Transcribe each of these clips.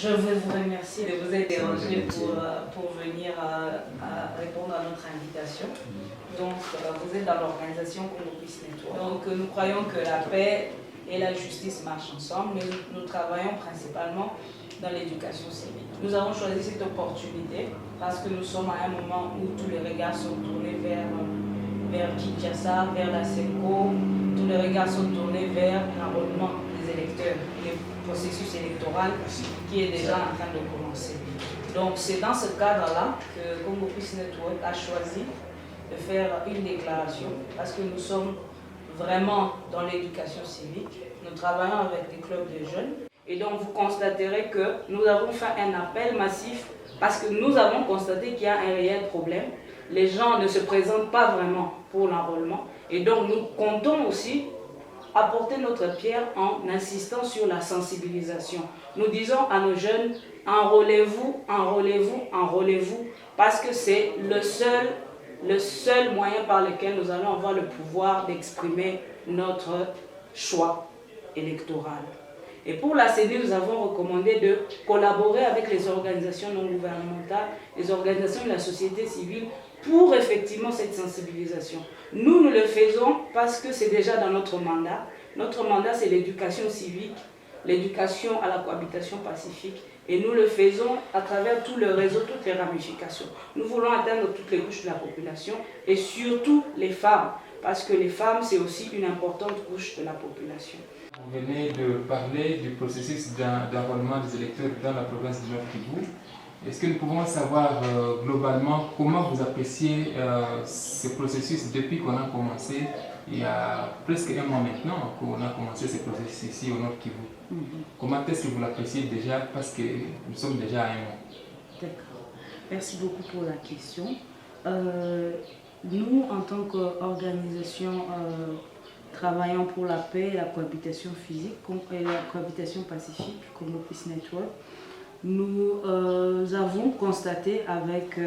Je veux vous remercier de vous être dérangé pour venir répondre à notre invitation. Donc, vous êtes dans l'organisation Congo Peace Network. Donc, nous croyons que la paix et la justice marchent ensemble, mais nous travaillons principalement dans l'éducation civique. Nous avons choisi cette opportunité parce que nous sommes à un moment où tous les regards sont tournés vers Kinshasa, vers la SENCO, tous les regards sont tournés vers l'enrôlement des électeurs, le processus électoral qui est déjà en train de commencer. Donc c'est dans ce cadre-là que Congo Peace Network a choisi de faire une déclaration parce que nous sommes vraiment dans l'éducation civique. Nous travaillons avec des clubs de jeunes et donc vous constaterez que nous avons fait un appel massif parce que nous avons constaté qu'il y a un réel problème. Les gens ne se présentent pas vraiment pour l'enrôlement et donc nous comptons aussi apporter notre pierre en insistant sur la sensibilisation. Nous disons à nos jeunes, enrôlez-vous, enrôlez-vous, enrôlez-vous, parce que c'est le seul moyen par lequel nous allons avoir le pouvoir d'exprimer notre choix électoral. Et pour la CENI, nous avons recommandé de collaborer avec les organisations non gouvernementales, les organisations de la société civile, pour effectivement cette sensibilisation. Nous le faisons parce que c'est déjà dans notre mandat. Notre mandat, c'est l'éducation civique, l'éducation à la cohabitation pacifique. Et nous le faisons à travers tout le réseau, toutes les ramifications. Nous voulons atteindre toutes les couches de la population et surtout les femmes. Parce que les femmes, c'est aussi une importante couche de la population. Vous venez de parler du processus d'enrôlement des électeurs dans la province du Nord Kivu. Est-ce que nous pouvons savoir globalement comment vous appréciez ce processus depuis qu'on a commencé, il y a presque un mois maintenant qu'on a commencé ce processus ici au Nord Kivu. Comment est-ce que vous l'appréciez déjà parce que nous sommes déjà à un mois? D'accord. Merci beaucoup pour la question. Nous, en tant qu'organisation travaillant pour la paix et la cohabitation physique et la cohabitation pacifique, Congo Peace Network, nous avons constaté avec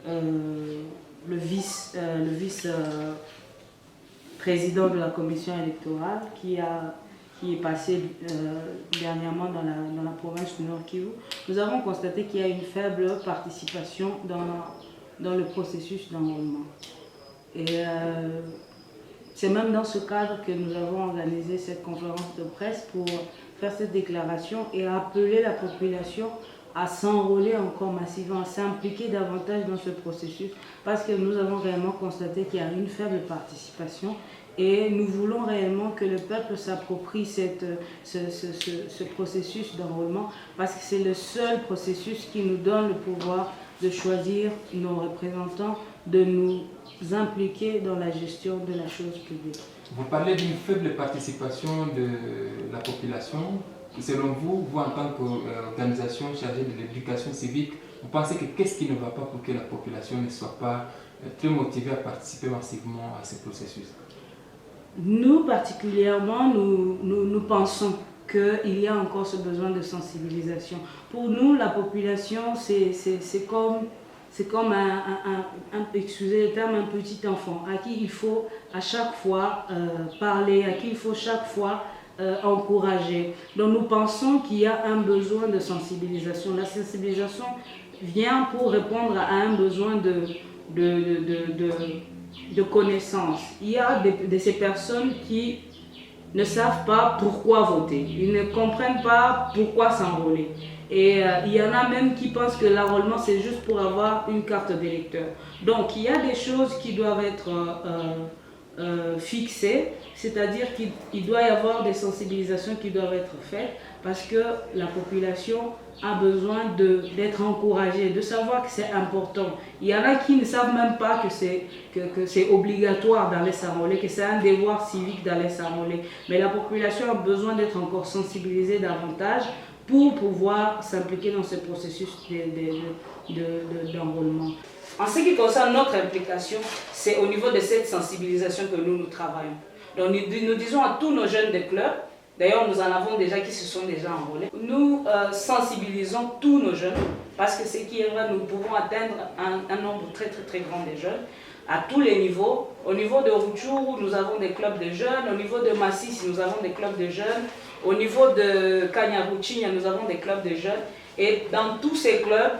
le vice-président de la commission électorale qui est passé dernièrement dans la province du Nord Kivu, nous avons constaté qu'il y a une faible participation dans le processus d'enrôlement. Et c'est même dans ce cadre que nous avons organisé cette conférence de presse pour faire cette déclaration et appeler la population à s'enrôler encore massivement, à s'impliquer davantage dans ce processus parce que nous avons réellement constaté qu'il y a une faible participation et nous voulons réellement que le peuple s'approprie ce processus d'enrôlement parce que c'est le seul processus qui nous donne le pouvoir de choisir nos représentants, de nous impliquer dans la gestion de la chose publique. Vous parlez d'une faible participation de la population. Selon vous, vous en tant qu'organisation chargée de l'éducation civique, vous pensez que qu'est-ce qui ne va pas pour que la population ne soit pas très motivée à participer massivement à ce processus? Nous, particulièrement, nous pensons qu'il y a encore ce besoin de sensibilisation. Pour nous, la population, c'est comme excusez le terme, un petit enfant à qui il faut à chaque fois parler, à qui il faut chaque fois encourager. Donc nous pensons qu'il y a un besoin de sensibilisation. La sensibilisation vient pour répondre à un besoin de connaissance. Il y a de ces personnes qui ne savent pas pourquoi voter. Ils ne comprennent pas pourquoi s'enrôler. Et il y en a même qui pensent que l'enrôlement c'est juste pour avoir une carte d'électeur. Donc il y a des choses qui doivent être fixées, c'est-à-dire qu'il doit y avoir des sensibilisations qui doivent être faites parce que la population a besoin d'être encouragée, de savoir que c'est important. Il y en a qui ne savent même pas que c'est obligatoire d'aller s'enrôler, que c'est un devoir civique d'aller s'enrôler. Mais la population a besoin d'être encore sensibilisée davantage pour pouvoir s'impliquer dans ce processus d'enrôlement. En ce qui concerne notre implication, c'est au niveau de cette sensibilisation que nous travaillons. Donc nous disons à tous nos jeunes de club, d'ailleurs nous en avons déjà qui se sont déjà enrôlés, nous sensibilisons tous nos jeunes, parce que ce qui est vrai, nous pouvons atteindre un nombre très très très grand de jeunes, à tous les niveaux. Au niveau de Rutshuru, nous avons des clubs de jeunes. Au niveau de Masisi, nous avons des clubs de jeunes. Au niveau de Kanyaruchinya, nous avons des clubs de jeunes. Et dans tous ces clubs,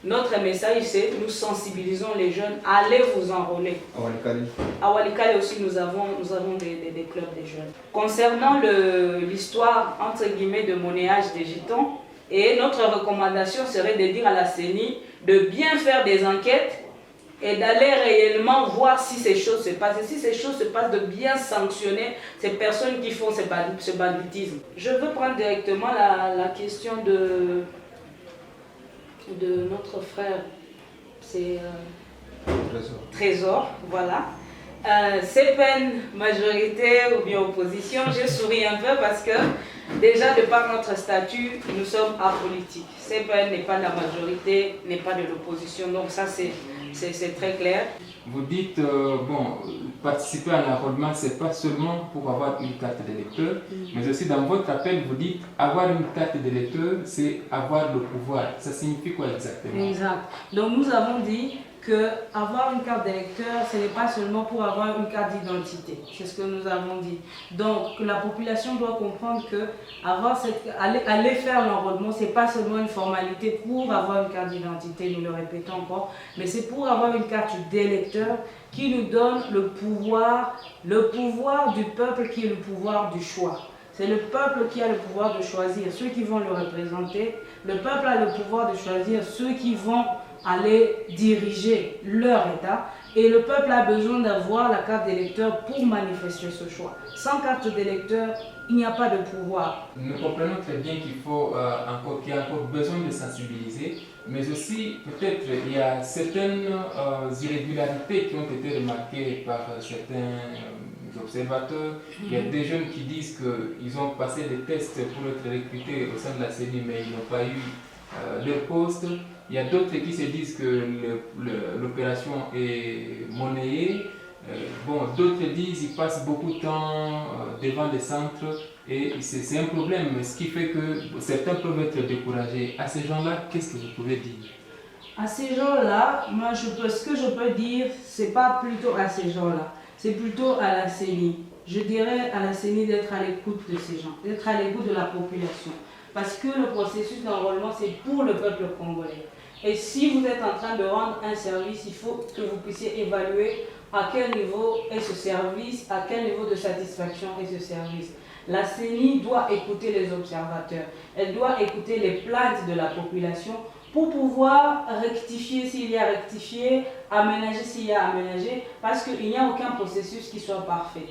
notre message, c'est nous sensibilisons les jeunes, allez vous enrôler. À Walikale aussi, nous avons des clubs de jeunes. Concernant l'histoire, entre guillemets, de monnayage des jetons, et notre recommandation serait de dire à la CENI de bien faire des enquêtes et d'aller réellement voir si ces choses se passent. Et si ces choses se passent, de bien sanctionner ces personnes qui font ce banditisme. Je veux prendre directement la question de notre frère, c'est Trésor, voilà. CPN, majorité ou bien opposition, je souris un peu parce que déjà de par notre statut, nous sommes apolitiques. CPN n'est pas de la majorité, n'est pas de l'opposition, donc ça c'est très clair. Vous dites, bon, participer à l'enrôlement, ce n'est pas seulement pour avoir une carte d'électeur, mais aussi dans votre appel, vous dites avoir une carte d'électeur, c'est avoir le pouvoir. Ça signifie quoi exactement? Exact. Donc nous avons dit qu'avoir une carte d'électeur, ce n'est pas seulement pour avoir une carte d'identité. C'est ce que nous avons dit. Donc la population doit comprendre que aller faire l'enrôlement, ce n'est pas seulement une formalité pour avoir une carte d'identité, nous le répétons encore, mais c'est pour avoir une carte d'électeur qui nous donne le pouvoir du peuple qui est le pouvoir du choix. C'est le peuple qui a le pouvoir de choisir ceux qui vont le représenter. Le peuple a le pouvoir de choisir ceux qui vont aller diriger leur État. Et le peuple a besoin d'avoir la carte d'électeur pour manifester ce choix. Sans carte d'électeur, il n'y a pas de pouvoir. Nous comprenons très bien qu'il y a encore besoin de sensibiliser, mais aussi peut-être il y a certaines irrégularités qui ont été remarquées par certains observateurs. Il y a des jeunes qui disent qu'ils ont passé des tests pour être recrutés au sein de la CENI, mais ils n'ont pas eu leur poste. Il y a d'autres qui se disent que l'opération est monnayée. Bon, d'autres disent qu'ils passent beaucoup de temps devant des centres et c'est un problème, ce qui fait que certains peuvent être découragés. À ces gens-là, qu'est-ce que vous pouvez dire? À ces gens-là, moi ce que je peux dire, c'est pas plutôt à ces gens-là, c'est plutôt à la CENI. Je dirais à la CENI d'être à l'écoute de ces gens, d'être à l'écoute de la population. Parce que le processus d'enrôlement, c'est pour le peuple congolais. Et si vous êtes en train de rendre un service, il faut que vous puissiez évaluer à quel niveau est ce service, à quel niveau de satisfaction est ce service. La CENI doit écouter les observateurs, elle doit écouter les plaintes de la population pour pouvoir rectifier s'il y a rectifié, aménager s'il y a aménagé, parce qu'il n'y a aucun processus qui soit parfait.